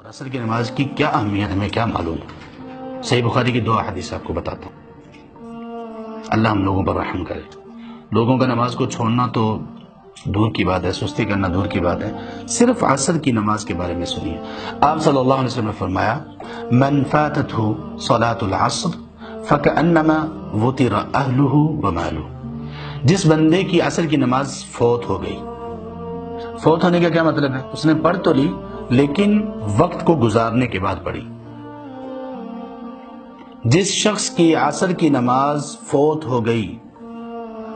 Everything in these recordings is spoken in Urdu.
عصر کی نماز کی کیا اہمیت ہمیں کیا معلوم ہے؟ صحیح بخاری کی 2 احادیث آپ کو بتاتا ہوں۔ اللہ ہم لوگوں پر رحم کرے۔ لوگوں کا نماز کو چھوڑنا تو دور کی بات ہے، سستی کرنا دور کی بات ہے، صرف عصر کی نماز کے بارے میں سنیے۔ آپ صلی اللہ علیہ وسلم نے فرمایا من فاتته صلاۃ العصر فکأنما وطر اہلہ ومالہ، جس بندے کی عصر کی نماز فوت ہو گئی۔ فوت ہونے کا کیا مطلب ہے؟ اس نے پڑھ تو لی لیکن وقت کو گزارنے کے بعد پڑھی۔ جس شخص کی عصر کی نماز فوت ہو گئی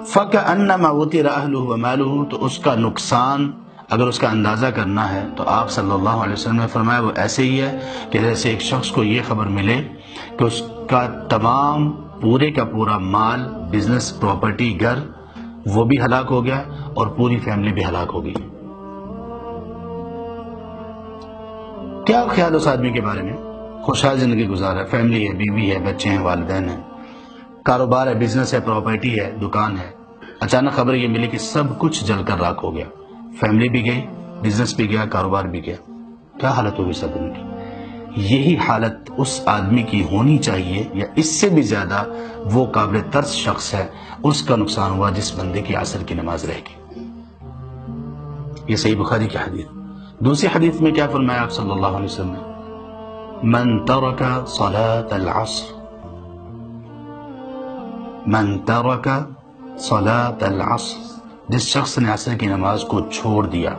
فَكَأَنَّمَا وُطِرَ أَهْلُهُ وَمَالُهُ، تو اس کا نقصان اگر اس کا اندازہ کرنا ہے تو آپ صلی اللہ علیہ وسلم نے فرمایا وہ ایسے ہی ہے کہ جیسے ایک شخص کو یہ خبر ملے کہ اس کا تمام پورے کا پورا مال، بزنس، پراپرٹی، گھر وہ بھی ہلاک ہو گیا اور پوری فیملی بھی ہلاک ہو گئی۔ کیا خیال اس آدمی کے بارے میں؟ خوشحال زندگی گزار ہے، فیملی ہے، بیوی ہے، بچے ہیں، والدین ہیں، کاروبار ہے، بزنس ہے، پراپرٹی ہے، دکان ہے، اچانک خبر یہ ملی کہ سب کچھ جل کر راکھ ہو گیا، فیملی بھی گئی، بزنس بھی گیا، کاروبار بھی گیا۔ کیا حالت ہوگی سب ان کی؟ یہی حالت اس آدمی کی ہونی چاہیے یا اس سے بھی زیادہ وہ قابل ترس شخص ہے، اس کا نقصان ہوا جس بندے کی عصر کی نماز رہ گئی۔ یہ صحیح بخاری کی حدیث۔ دوسری حدیث میں کیا فرمایا آپ صلی اللہ علیہ وسلم نے؟ من ترک صلاة العصر، من ترک صلاة العصر، جس شخص نے عصر کی نماز کو چھوڑ دیا،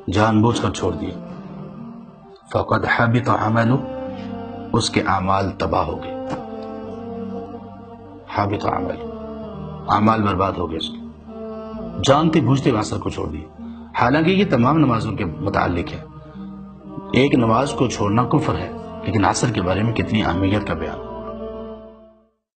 جان بوجھ کر چھوڑ دیا، فقد حبط عملہ، اس کے اعمال تباہ ہو گئے، حبط عملہ، اعمال برباد ہو گئے اس کے، جانتے بوجھتے عصر کو چھوڑ دیا۔ حالانکہ یہ تمام نمازوں کے متعلق ہے، ایک نماز کو چھوڑنا کفر ہے، لیکن عصر کے بارے میں کتنی اہمیت کا بیان۔